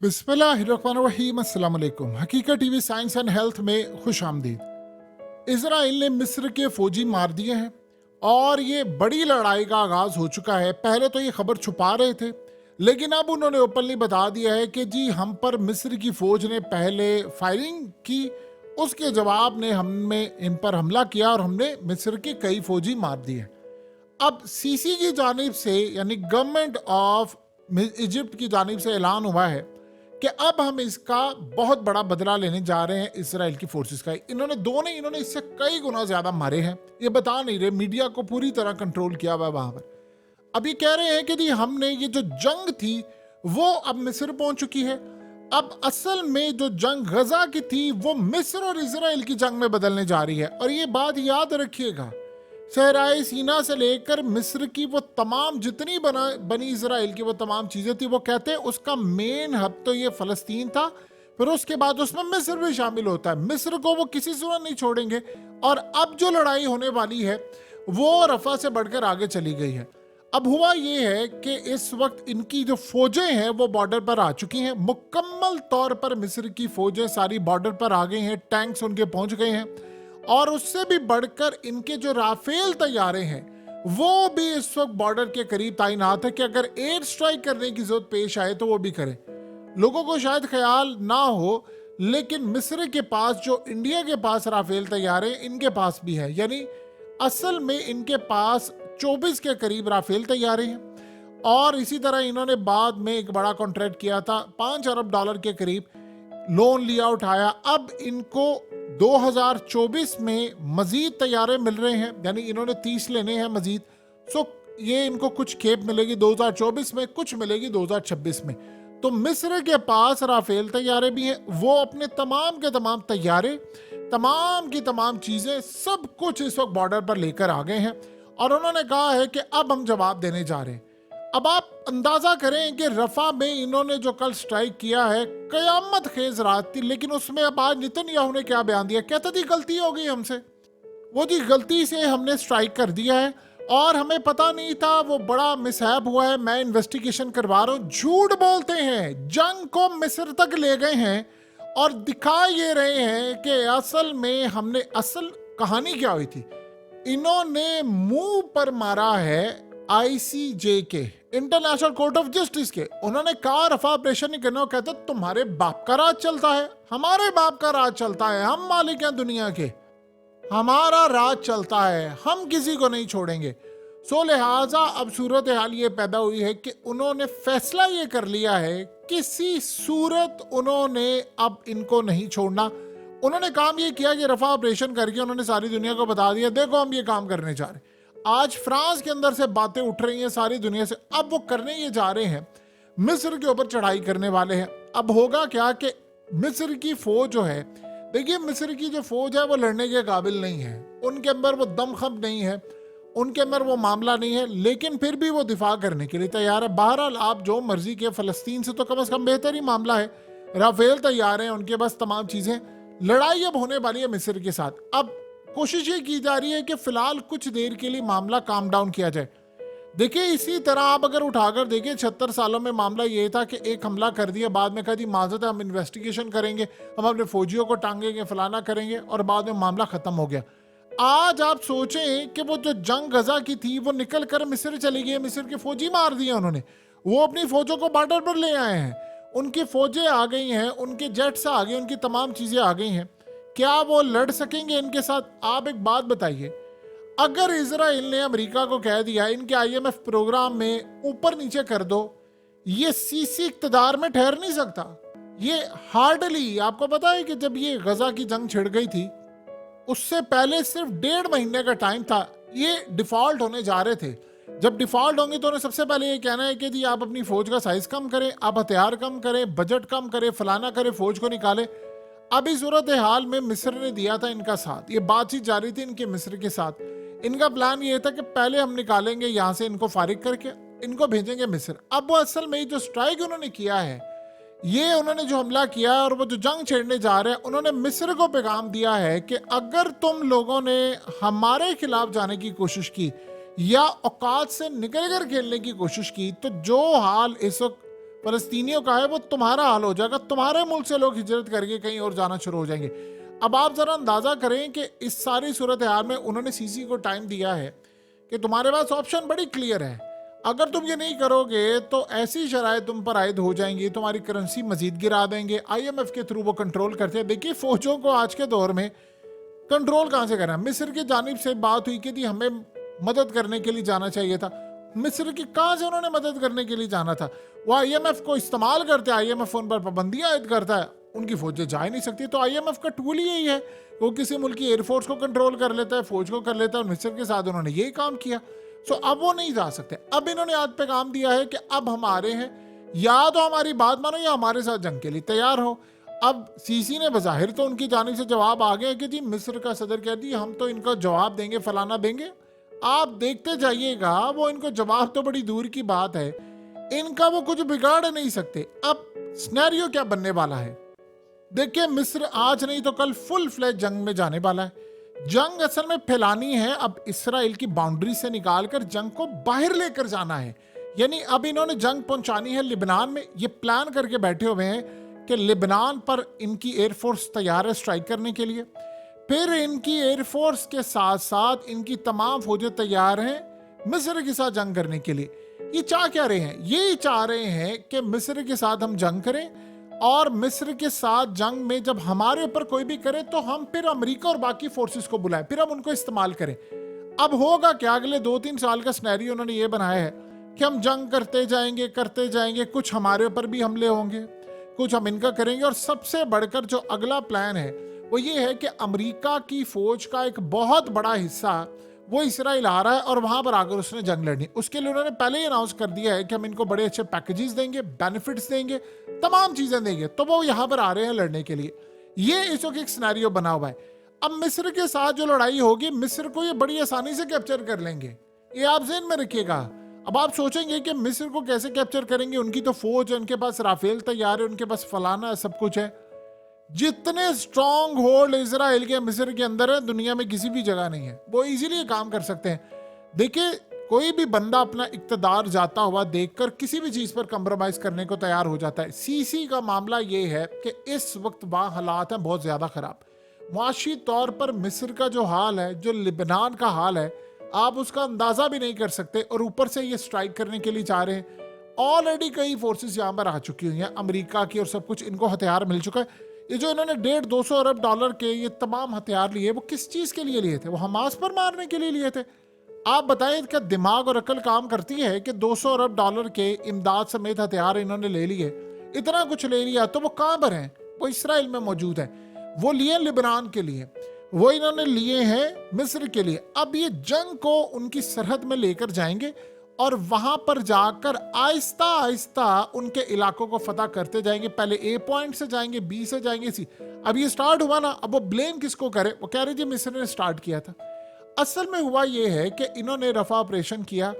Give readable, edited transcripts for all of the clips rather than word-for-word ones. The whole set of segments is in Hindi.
बिस्मिल्लाहिर्रहमानिर्रहीम। अस्सलाम वालेकुम। हकीकत टीवी साइंस एंड हेल्थ में खुश आमदीद। इसराइल ने मिस्र के फौजी मार दिए हैं और ये बड़ी लड़ाई का आगाज हो चुका है। पहले तो ये खबर छुपा रहे थे, लेकिन अब उन्होंने ओपनली बता दिया है कि जी हम पर मिस्र की फौज ने पहले फायरिंग की, उसके जवाब ने हमें इन पर हमला किया और हमने मिस्र के कई फौजी मार दिए। अब सीसी की जानिब से यानी गवर्नमेंट ऑफ इजिप्ट की जानिब से ऐलान हुआ है कि अब हम इसका बहुत बड़ा बदला लेने जा रहे हैं इसराइल की फोर्सेस का। इन्होंने इससे कई गुना ज्यादा मारे हैं, ये बता नहीं रहे, मीडिया को पूरी तरह कंट्रोल किया हुआ है वहां पर। अभी कह रहे हैं कि जी हमने ये जो जंग थी वो अब मिस्र पहुंच चुकी है। अब असल में जो जंग गजा की थी वो मिस्र और इसराइल की जंग में बदलने जा रही है। और ये बात याद रखिएगा, सहराए सीना से लेकर मिस्र की वो तमाम जितनी बनी इसराइल की वो तमाम चीजें थी, वो कहते हैं उसका मेन हब तो ये फलस्तीन था, फिर उसके बाद उसमें मिस्र भी शामिल होता है। मिस्र को वो किसी सूरत नहीं छोड़ेंगे। और अब जो लड़ाई होने वाली है वो रफा से बढ़कर आगे चली गई है। अब हुआ ये है कि इस वक्त इनकी जो फौजें हैं वो बॉर्डर पर आ चुकी हैं। मुकम्मल तौर पर मिस्र की फौजें सारी बॉर्डर पर आ गई हैं, टैंक्स उनके पहुंच गए हैं। और उससे भी बढ़कर इनके जो राफेल तैयारे हैं वो भी इस वक्त बॉर्डर के करीब तैनात है कि अगर एयर स्ट्राइक करने की जरूरत पेश आए तो वो भी करें। लोगों को शायद ख्याल ना हो, लेकिन मिस्र के पास जो इंडिया के पास राफेल तैयारे इनके पास भी है। यानी असल में इनके पास 24 के करीब राफेल तैयारे हैं। और इसी तरह इन्होंने बाद में एक बड़ा कॉन्ट्रैक्ट किया था, $5 अरब के करीब लोन लिया, उठाया। अब इनको 2024 में मजीद तैयारे मिल रहे हैं, यानी इन्होंने 30 लेने हैं मजीद। सो ये इनको कुछ खेप मिलेगी 2024 में, कुछ मिलेगी 2026 में। तो मिस्र के पास राफेल तैयारे भी हैं, वो अपने तमाम के तमाम तैयारे, तमाम की तमाम चीजें, सब कुछ इस वक्त बॉर्डर पर लेकर आ गए हैं। और उन्होंने कहा है कि अब हम जवाब देने जा रहे हैं। अब आप अंदाजा करें कि रफा में इन्होंने जो कल स्ट्राइक किया है, कयामत खेज रात थी, लेकिन उसमें अब आज नेतन्याहू ने क्या बयान दिया, कहता थी गलती हो गई हमसे, वो जी गलती से हमने स्ट्राइक कर दिया है और हमें पता नहीं था, वो बड़ा मिसहैप हुआ है, मैं इन्वेस्टिगेशन करवा रहा हूं। झूठ बोलते हैं, जंग को मिस्र तक ले गए हैं और दिखा ये रहे हैं कि असल में हमने, असल कहानी क्या हुई थी, इन्होंने मुंह पर मारा है ICJ के, इंटरनेशनल कोर्ट ऑफ जस्टिस के। उन्होंने कहा रफा ऑपरेशन नहीं करना, कहते तुम्हारे बाप का राज चलता है, हमारे बाप का राज चलता है, हम मालिक हैं दुनिया के, हमारा राज चलता है, हम किसी को नहीं छोड़ेंगे। सो लिहाजा अब सूरत हाल ये पैदा हुई है कि उन्होंने फैसला ये कर लिया है, किसी सूरत उन्होंने अब इनको नहीं छोड़ना। उन्होंने काम ये किया कि रफा ऑपरेशन करके उन्होंने सारी दुनिया को बता दिया, देखो हम ये काम करने जा रहे हैं। आज फ्रांस के अंदर से बातें उठ रही हैं सारी दुनिया से, अब वो करने ये जा रहे हैं, मिस्र के ऊपर चढ़ाई करने वाले हैं। अब होगा क्या कि मिस्र की फौज जो है, देखिए मिस्र की जो फौज है वो लड़ने के काबिल नहीं है, उनके अंदर वो दमखम नहीं है, उनके अंदर वो मामला नहीं है, लेकिन फिर भी वो दिफा करने के लिए तैयार है। बहरहाल आप जो मर्जी के, फलस्तीन से तो कम से कम बेहतर ही मामला है, राफेल तैयार हैं उनके पास, तमाम चीजें। लड़ाई अब होने वाली है मिस्र के साथ। अब कोशिश ये की जा रही है कि फिलहाल कुछ देर के लिए मामला काम डाउन किया जाए। देखिए इसी तरह आप अगर उठाकर देखिए, 76 सालों में मामला ये था कि एक हमला कर दिया, बाद में कहा जी माजरत है, हम इन्वेस्टिगेशन करेंगे, हम अपने फौजियों को टांगेंगे, फलाना करेंगे, और बाद में मामला खत्म हो गया। आज आप सोचें कि वो जो जंग गजा की थी वो निकल कर मिस्र चली गई, मिस्र के फौजी मार दिए उन्होंने, वो अपनी फौजों को बॉर्डर पर ले आए हैं, उनकी फौजें आ गई हैं, उनके जेट्स आ गए, उनकी तमाम चीजें आ गई हैं। क्या वो लड़ सकेंगे इनके साथ? आप एक बात बताइए, अगर इजराइल ने अमेरिका को कह दिया इनके IMF प्रोग्राम में ऊपर नीचे कर दो, ये सीसी इक्तदार में ठहर नहीं सकता। ये हार्डली, आपको पता है कि जब ये गजा की जंग छिड़ गई थी उससे पहले सिर्फ 1.5 महीने का टाइम था, ये डिफॉल्ट होने जा रहे थे। जब डिफॉल्ट होंगे तो उन्हें सबसे पहले ये कहना है कि जी आप अपनी फौज का साइज कम करें, आप हथियार कम करें, बजट कम करें, फलाना करें, फौज को निकालें। अभी सूरत हाल में मिस्र ने दिया था इनका साथ, ये बातचीत जारी थी इनके मिस्र के साथ। इनका प्लान ये था कि पहले हम निकालेंगे यहाँ से इनको फारिग करके, इनको भेजेंगे मिस्र। अब वो असल में जो स्ट्राइक उन्होंने किया है, ये उन्होंने जो हमला किया है और वो जो जंग छेड़ने जा रहे हैं, उन्होंने मिस्र को पैगाम दिया है कि अगर तुम लोगों ने हमारे खिलाफ जाने की कोशिश की या औकात से निकल कर खेलने की कोशिश की, तो जो हाल इस वक्त फलस्तीनियों का है वो तुम्हारा हाल हो जाएगा, तुम्हारे मुल्क से लोग हिजरत करके कहीं और जाना शुरू हो जाएंगे। अब आप जरा अंदाजा करें कि इस सारी सूरत हाल में उन्होंने सीसी को टाइम दिया है कि तुम्हारे पास ऑप्शन बड़ी क्लियर है, अगर तुम ये नहीं करोगे तो ऐसी शराइत तुम पर आयद हो जाएंगी, तुम्हारी करेंसी मजीद गिरा देंगे। IMF के थ्रू वो कंट्रोल करते हैं। देखिए फौजों को आज के दौर में कंट्रोल कहां से करना। मिस्र की जानिब से बात हुई कि थी हमें मदद करने के लिए जाना चाहिए था, मिस्र की कहां से उन्होंने मदद करने के लिए जाना था। वो IMF को इस्तेमाल करते हैं, IMF उन पर पाबंदियां आयद करता है, उनकी फौजें जा ही नहीं सकती। तो IMF का टूल ही यही है, वो किसी मुल्क की एयरफोर्स को कंट्रोल कर लेता है, फौज को कर लेता है, और मिस्र के साथ उन्होंने यही काम किया। सो अब वो नहीं जा सकते। अब इन्होंने आज पैगाम दिया है कि अब हम आ रहे हैं, या तो हमारी बात मानो या हमारे साथ जंग के लिए तैयार हो। अब सीसी ने बज़ाहिर तो उनकी जानिब से जवाब आ गया कि जी मिस्र का सदर कह दी हम तो इनका जवाब देंगे, फलाना देंगे। आप देखते जाइएगा, वो इनको जवाब तो बड़ी दूर की बात है, इनका वो कुछ बिगाड़ नहीं सकते। अब सिनेरियो क्या बनने वाला है देखिए, मिस्र आज नहीं तो कल फुल फ्लैश जंग में जाने वाला है। जंग असल में फैलानी है, अब इसराइल की बाउंड्री से निकालकर जंग को बाहर लेकर जाना है। यानी अब इन्होंने जंग पहुंचानी है लिबनान में। ये प्लान करके बैठे हुए हैं कि लिबनान पर इनकी एयरफोर्स तैयार है स्ट्राइक करने के लिए, फिर इनकी एयरफोर्स के साथ साथ इनकी तमाम फौजें तैयार हैं मिस्र के साथ जंग करने के लिए। ये चाह क्या रहे हैं? ये चाह रहे हैं कि मिस्र के साथ हम जंग करें, और मिस्र के साथ जंग में जब हमारे ऊपर कोई भी करे तो हम फिर अमेरिका और बाकी फोर्सेस को बुलाएं, फिर हम उनको इस्तेमाल करें। अब होगा क्या, अगले 2-3 साल का सिनेरियो उन्होंने ये बनाया है कि हम जंग करते जाएंगे, कुछ हमारे ऊपर भी हमले होंगे, कुछ हम इनका करेंगे, और सबसे बढ़कर जो अगला प्लान है वो ये है कि अमेरिका की फौज का एक बहुत बड़ा हिस्सा वो इसराइल आ रहा है और वहां पर आकर उसने जंग लड़नी। उसके लिए उन्होंने पहले ही अनाउंस कर दिया है कि हम इनको बड़े अच्छे पैकेजेस देंगे, बेनिफिट्स देंगे, तमाम चीजें देंगे, तो वो यहां पर आ रहे हैं लड़ने के लिए। ये इस वक्त एक सिनेरियो बना हुआ है। अब मिस्र के साथ जो लड़ाई होगी, मिस्र को ये बड़ी आसानी से कैप्चर कर लेंगे, ये आप ज़हन में रखिएगा। अब आप सोचेंगे कि मिस्र को कैसे कैप्चर करेंगे, उनकी तो फौज है, उनके पास राफेल तैयार है, उनके पास फलाना है, सब कुछ है। जितने स्ट्रॉन्ग होल्ड इजराइल के मिस्र के अंदर है, दुनिया में किसी भी जगह नहीं है। वो इजीली काम कर सकते हैं। देखिए कोई भी बंदा अपना इक्तदार जाता हुआ देखकर किसी भी चीज पर कंप्रोमाइज करने को तैयार हो जाता है। सीसी का मामला ये है कि इस वक्त वहां हालात हैं बहुत ज्यादा खराब। मुआशी तौर पर मिस्र का जो हाल है, जो लिबनान का हाल है, आप उसका अंदाजा भी नहीं कर सकते। और ऊपर से ये स्ट्राइक करने के लिए जा रहे हैं। ऑलरेडी कई फोर्सेस यहाँ पर आ चुकी हुई हैं, अमेरिका की, और सब कुछ इनको हथियार मिल चुका है। ये जो इन्होंने $150-200 अरब के ये तमाम हथियार लिए, वो किस चीज के लिए लिए थे? वो हमास पर मारने के लिए लिए थे। आप बताएं, क्या दिमाग और अकल काम करती है कि $200 अरब के इमदाद समेत हथियार इन्होंने ले लिए, इतना कुछ ले लिया, तो वो कहां पर हैं? वो इसराइल में मौजूद है। वो लिए लिबनान के लिए, वो इन्होंने लिए हैं मिस्र के लिए। अब ये जंग को उनकी सरहद में लेकर जाएंगे और वहां पर जाकर आहिस्ता आहिस्ता उनके इलाकों को फतह करते जाएंगे। पहले A पॉइंट से जाएंगे, B से जाएंगे, C। अब ये स्टार्ट हुआ ना, अब वो ब्लेम किसको करे? वो कह रहे जी मिस्र ने स्टार्ट किया था। असल में हुआ ये है कि इन्होंने रफा ऑपरेशन किया,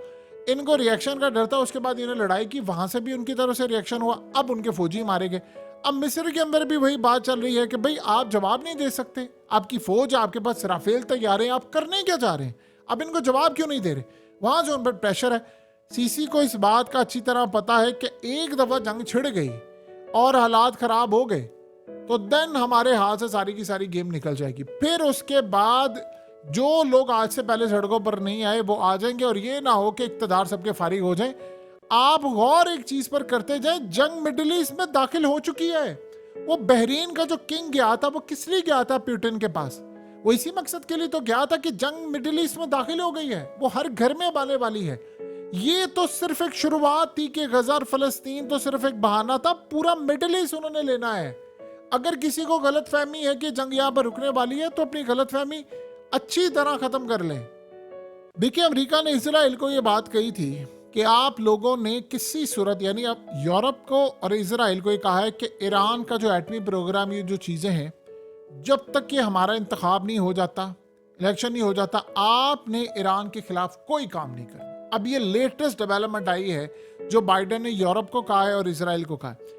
इनको रिएक्शन का डर था, उसके बाद इन्होंने लड़ाई की, वहां से भी उनकी तरफ से रिएक्शन हुआ, अब उनके फौजी मारे गए। अब मिस्र के अंदर भी वही बात चल रही है कि भाई आप जवाब नहीं दे सकते, आपकी फौज, आपके पास राफेल तैयार है, आप करने क्या चाह रहे हैं? अब इनको जवाब क्यों नहीं दे रहे? वहां से उन पर प्रेशर है। सीसी को इस बात का अच्छी तरह पता है कि एक दफा जंग छिड़ गई और हालात खराब हो गए तो देन हमारे हाथ से सारी की सारी गेम निकल जाएगी। फिर उसके बाद जो लोग आज से पहले सड़कों पर नहीं आए वो आ जाएंगे, और ये ना हो कि इक्तदार सबके फारिग हो जाए। आप गौर एक चीज पर करते जाए, जंग मिडिल ईस्ट में दाखिल हो चुकी है। वो बहरीन का जो किंग गया था, वो किस लिए गया था पुतिन के पास? वो इसी मकसद के लिए तो गया था कि जंग मिडिल ईस्ट में दाखिल हो गई है, वो हर घर में आने वाली है। ये तो सिर्फ एक शुरुआत थी कि गजा और फलस्तीन तो सिर्फ एक बहाना था, पूरा मिडिल ईस्ट उन्होंने लेना है। अगर किसी को गलत फहमी है कि जंग यहां पर रुकने वाली है, तो अपनी गलत फहमी अच्छी तरह खत्म कर लें। देखिए अमेरिका ने इजराइल को यह बात कही थी कि आप लोगों ने किसी सूरत, यानी अब यूरोप को और इजराइल को ये कहा है कि ईरान का जो एटमी प्रोग्राम, ये जो चीजें हैं, जब तक कि हमारा इंतखाब नहीं हो जाता, इलेक्शन नहीं हो जाता, आपने ईरान के खिलाफ कोई काम नहीं करना। अब ये लेटेस्ट डेवलपमेंट आई है जो बाइडेन ने यूरोप को कहा है और इजराइल को कहा है।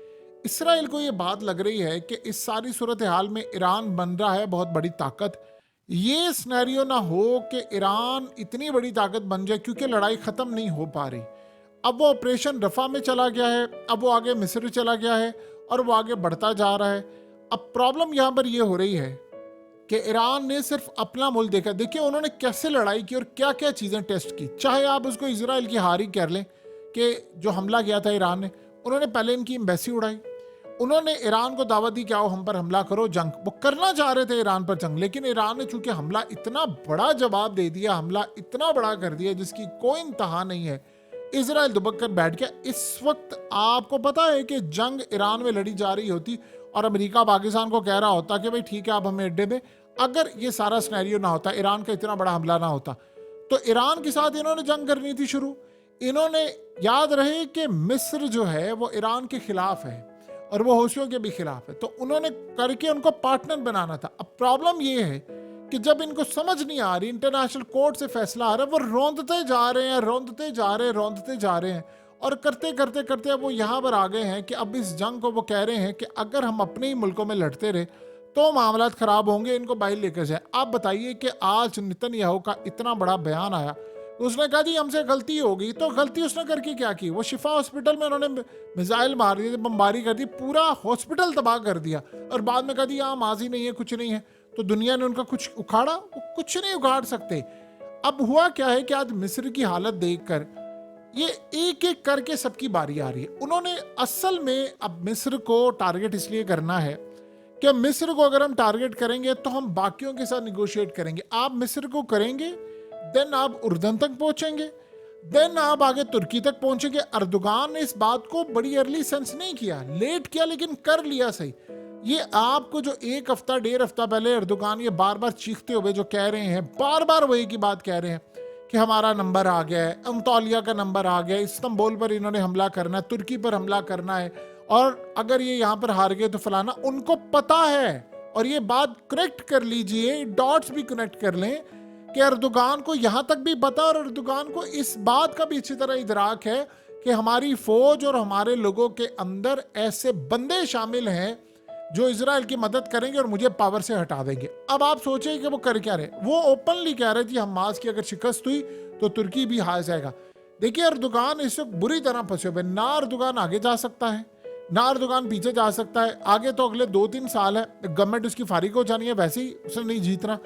इसराइल को ये बात लग रही है कि इस सारी सूरत हाल में ईरान बन रहा है बहुत बड़ी ताकत। ये सिनेरियो ना हो कि ईरान इतनी बड़ी ताकत बन जाए, क्योंकि लड़ाई खत्म नहीं हो पा रही। अब वो ऑपरेशन रफा में चला गया है, अब वो आगे मिस्र चला गया है और वो आगे बढ़ता जा रहा है। अब प्रॉब्लम यहाँ पर ये हो रही है कि ईरान ने सिर्फ अपना मुल्क देखा। देखिए उन्होंने कैसे लड़ाई की और क्या क्या चीज़ें टेस्ट की। चाहे आप उसको इजराइल की हार ही कर लें कि जो हमला किया था ईरान ने, उन्होंने पहले इनकी एम्बेसी उड़ाई, उन्होंने ईरान को दावत दी कि आओ हम पर हमला करो, जंग वो करना चाह रहे थे ईरान पर जंग, लेकिन ईरान ने चूंकि हमला इतना बड़ा जवाब दे दिया, हमला इतना बड़ा कर दिया जिसकी कोई इंतहा नहीं है, इजराइल दुबक कर बैठ गया। इस वक्त आपको पता है कि जंग ईरान में लड़ी जा रही होती और अमेरिका पाकिस्तान को कह रहा होता कि भाई ठीक है आप हमें अड्डे दें, अगर ये सारा सिनेरियो ना होता, ईरान का इतना बड़ा हमला ना होता, तो ईरान के साथ इन्होंने जंग करनी थी शुरू। इन्होंने याद रहे कि मिस्र जो है वो ईरान के खिलाफ है और वो हौसियों के भी खिलाफ है, तो उन्होंने करके उनको पार्टनर बनाना था। अब प्रॉब्लम ये है कि जब इनको समझ नहीं आ रही, इंटरनेशनल कोर्ट से फैसला आ रहा है, वो रौंदते जा रहे हैं, रौंदते जा रहे हैं, रौंदते जा रहे हैं, और करते करते करते अब वो यहाँ पर आ गए हैं कि अब इस जंग को वो कह रहे हैं कि अगर हम अपने ही मुल्कों में लड़ते रहे तो मामला खराब होंगे, इनको बाहर लेकर जाए। आप बताइए कि आज नेतन्याहू का इतना बड़ा बयान आया, उसने कहा जी हमसे गलती हो गई, तो गलती उसने करके क्या की? वो शिफा हॉस्पिटल में उन्होंने मिसाइल मार दी, बमबारी कर दी, पूरा हॉस्पिटल तबाह कर दिया, और बाद में कहा जी यहाँ माजी नहीं है, कुछ नहीं है। तो दुनिया ने उनका कुछ उखाड़ा? वो कुछ नहीं उखाड़ सकते। अब हुआ क्या है कि आज मिस्र की हालत देखकर ये एक एक करके सबकी बारी आ रही है। उन्होंने असल में अब मिस्र को टारगेट इसलिए करना है कि मिस्र को अगर हम टारगेट करेंगे तो हम बाकियों के साथ निगोशिएट करेंगे। आप मिस्र को करेंगे, देन आप उर्दन तक पहुंचेंगे, देन आप आगे तुर्की तक पहुंचेंगे। अर्दोगान ने इस बात को बड़ी अर्ली सेंस नहीं किया, लेट किया, लेकिन कर लिया सही। ये आपको जो एक हफ्ता डेढ़ हफ्ता पहले अर्दोगान ये बार बार चीखते हुए जो कह रहे हैं, बार बार वही की बात कह रहे हैं कि हमारा नंबर आ गया है, अंतोलिया का नंबर आ गया है, इस्तांबुल पर इन्होंने हमला करना है, तुर्की पर हमला करना है, और अगर ये यहाँ पर हार गए तो फलाना, उनको पता है। और ये बात कनेक्ट कर लीजिए, डॉट्स भी कनेक्ट कर लें कि अर्दोगान को यहाँ तक भी पता, और अर्दोगान को इस बात का भी अच्छी तरह इदराक है कि हमारी फौज और हमारे लोगों के अंदर ऐसे बंदे शामिल हैं जो इजराइल की मदद करेंगे और मुझे पावर से हटा देंगे। अब आप सोचें कि वो कर क्या रहे? वो ओपनली कह रहे जी हमास की अगर शिकस्त हुई तो तुर्की भी हार जाएगा। देखिए अर्दोगान इस वक्त बुरी तरह फंसे हुए, ना अर्दोगान आगे जा सकता है ना अर्दोगान पीछे जा सकता है। आगे तो अगले 2-3 साल है, गवर्नमेंट उसकी फारिग हो जानी है, वैसे ही उसने नहीं जीतना।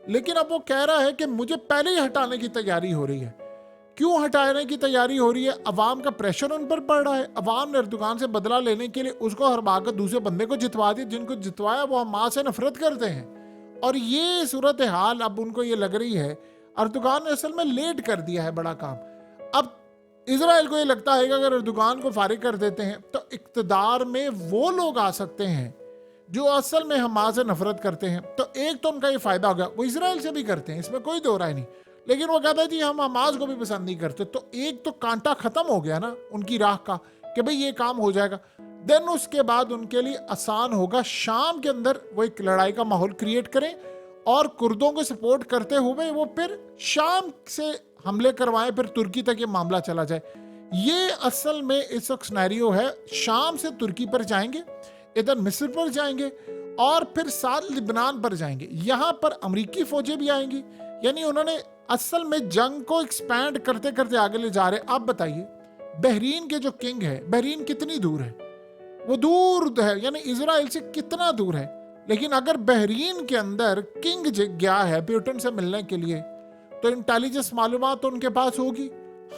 लेकिन अब वो कह रहा है कि मुझे पहले ही हटाने की तैयारी हो रही है। क्यों हटाने की तैयारी हो रही है? अवाम का प्रेशर उन पर पड़ रहा है। अवाम ने अर्दोगान से बदला लेने के लिए उसको हरवाकर दूसरे बंदे को जितवा दिया, जिनको जितवाया वो हमास से नफरत करते हैं। और ये सूरत हाल अब उनको ये लग रही है अर्दोगान ने असल में लेट कर दिया है बड़ा काम। अब इजराइल को ये लगता है कि अगर अर्दोगान को फारिग कर देते हैं तो इक्तदार में वो लोग आ सकते हैं जो असल में हमास से नफरत करते हैं। तो एक तो उनका ये फायदा हो गया, वो इजराइल से भी करते हैं, इसमें कोई दो राय नहीं, लेकिन वो कहता है जी हम हमास को भी पसंद नहीं करते। तो एक तो कांटा खत्म हो गया ना उनकी राह का कि भाई ये काम हो जाएगा। देन उसके बाद उनके लिए आसान होगा शाम के अंदर वो एक लड़ाई का माहौल क्रिएट करें और कुर्दों को सपोर्ट करते हुए वो फिर शाम से हमले करवाएं, फिर तुर्की तक ये मामला चला जाए। ये असल में इस वक्त सिनेरियो है। शाम से तुर्की पर जाएंगे, इधर मिस्र पर जाएंगे और फिर साथ लिबनान पर जाएंगे। यहां पर अमरीकी फौजें भी आएंगी। यानी उन्होंने असल में जंग को एक्सपैंड करते करते आगे ले जा रहे। आप बताइए बहरीन के जो किंग है, बहरीन कितनी दूर है? वो दूर है, यानी इजराइल से कितना दूर है। लेकिन अगर बहरीन के अंदर किंग गया है प्यूटन से मिलने के लिए तो इंटेलिजेंस मालूमात तो उनके पास होगी।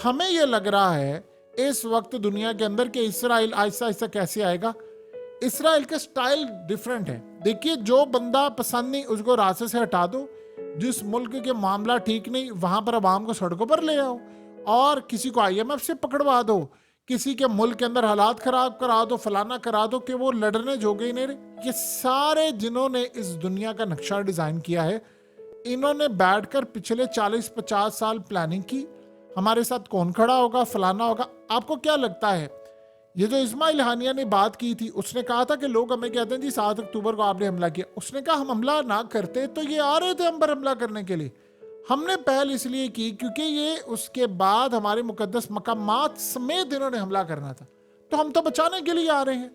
हमें यह लग रहा है इस वक्त दुनिया के अंदर कि इसराइल आहिस्ता आहिस्ता कैसे आएगा। इसराइल का स्टाइल डिफरेंट है। देखिए जो बंदा पसंद नहीं उसको रास्ते से हटा दो, जिस मुल्क के मामला ठीक नहीं वहां पर अवाम को सड़कों पर ले आओ, और किसी को IMF से पकड़वा दो, किसी के मुल्क के अंदर हालात खराब करा दो, फलाना करा दो कि वो लड़ने जोगे ही नहीं रहे। ये सारे जिन्होंने इस दुनिया का नक्शा डिजाइन किया है, इन्होंने बैठकर पिछले 40-50 साल प्लानिंग की, हमारे साथ कौन खड़ा होगा, फलाना होगा। आपको क्या लगता है ये जो इस्माइल हानिया ने बात की थी, उसने कहा था कि लोग हमें कहते हैं जी 7 अक्टूबर को आपने हमला किया। उसने कहा हम हमला ना करते तो ये आ रहे थे हम पर हमला करने के लिए। हमने पहल इसलिए की क्योंकि ये उसके बाद हमारे मुकद्दस मकामात समेत इन्होंने हमला करना था, तो हम तो बचाने के लिए आ रहे हैं।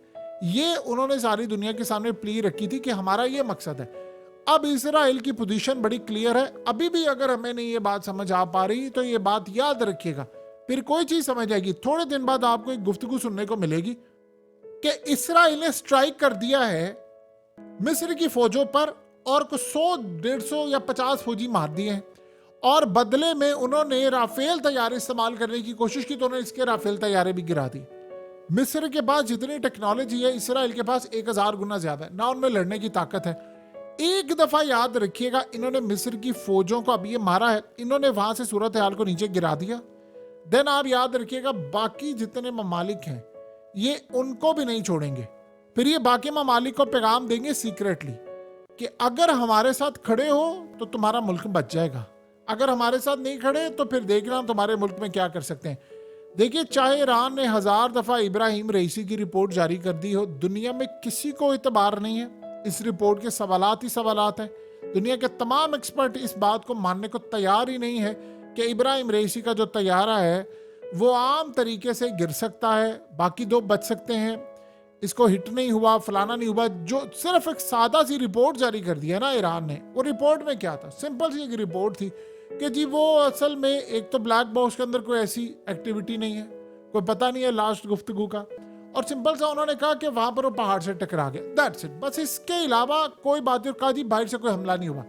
ये उन्होंने सारी दुनिया के सामने प्ली रखी थी कि हमारा ये मकसद है। अब इसराइल की पोजीशन बड़ी क्लियर है। अभी भी अगर हमें नहीं ये बात समझ आ पा रही तो ये बात याद रखिएगा, फिर कोई चीज समझ आएगी। थोड़े दिन बाद आपको एक गुफ्तगू सुनने को मिलेगी कि इसराइल ने स्ट्राइक कर दिया है मिस्र की फौजों पर और कुछ 100, 150 या 50 फौजी मार दिए हैं, और बदले में उन्होंने राफेल तैयारे इस्तेमाल करने की कोशिश की तो उन्होंने इसके राफेल तैयारे भी गिरा दी। मिस्र के पास जितनी टेक्नोलॉजी है इसराइल के पास 1000 गुना ज्यादा है, ना उनमें लड़ने की ताकत है। एक दफा याद रखिएगा, इन्होंने मिस्र की फौजों को अब ये मारा है, इन्होंने वहां से सूरत हाल को नीचे गिरा दिया। देन आप याद रखिएगा बाकी जितने ममालिक हैं ये उनको भी नहीं छोड़ेंगे। फिर ये बाकी ममालिक को पैगाम देंगे सीक्रेटली कि अगर हमारे साथ खड़े हो तो तुम्हारा मुल्क बच जाएगा, अगर हमारे साथ नहीं खड़े तो फिर देखना हम तुम्हारे मुल्क में क्या कर सकते हैं। देखिए, चाहे ईरान ने 1000 दफा इब्राहिम रईसी की रिपोर्ट जारी कर दी हो, दुनिया में किसी को इतबार नहीं है। इस रिपोर्ट के सवालात ही सवालात हैं। दुनिया के तमाम एक्सपर्ट इस बात को मानने को तैयार ही नहीं है कि इब्राहिम रईसी का जो तैयारा है वो आम तरीके से गिर सकता है, बाकी 2 बच सकते हैं, इसको हिट नहीं हुआ, फलाना नहीं हुआ। जो सिर्फ एक सादा सी रिपोर्ट जारी कर दिया ना ईरान ने, वो रिपोर्ट में क्या था? सिंपल सी एक रिपोर्ट थी कि जी वो असल में एक तो ब्लैक बॉक्स के अंदर कोई ऐसी एक्टिविटी नहीं है, कोई पता नहीं है लास्ट गुफ्तगू का, और सिंपल सा उन्होंने कहा कि वहां पर वो पहाड़ से टकरा गए, दैट्स इट। बस इसके अलावा कोई बात नहीं। कहा जी बाहर से कोई हमला नहीं हुआ,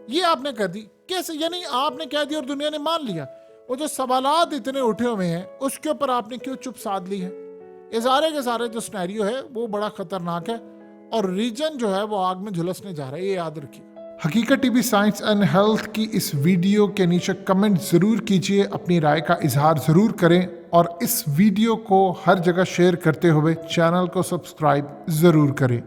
ये आपने कर दी। कैसे? यानी आपने कह दिया और दुनिया ने मान लिया। वो जो सवालात इतने उठे हुए हैं उसके ऊपर आपने क्यों चुप साध ली है? ये सारे के सारे जो सिनेरियो है वो बड़ा खतरनाक है और रीजन जो है वो आग में झुलसने जा रहा है, ये याद रखिए। हकीकत टीवी साइंस एंड हेल्थ की इस वीडियो के नीचे कमेंट जरूर कीजिए, अपनी राय का इजहार जरूर करें और इस वीडियो को हर जगह शेयर करते हुए चैनल को सब्सक्राइब जरूर करें।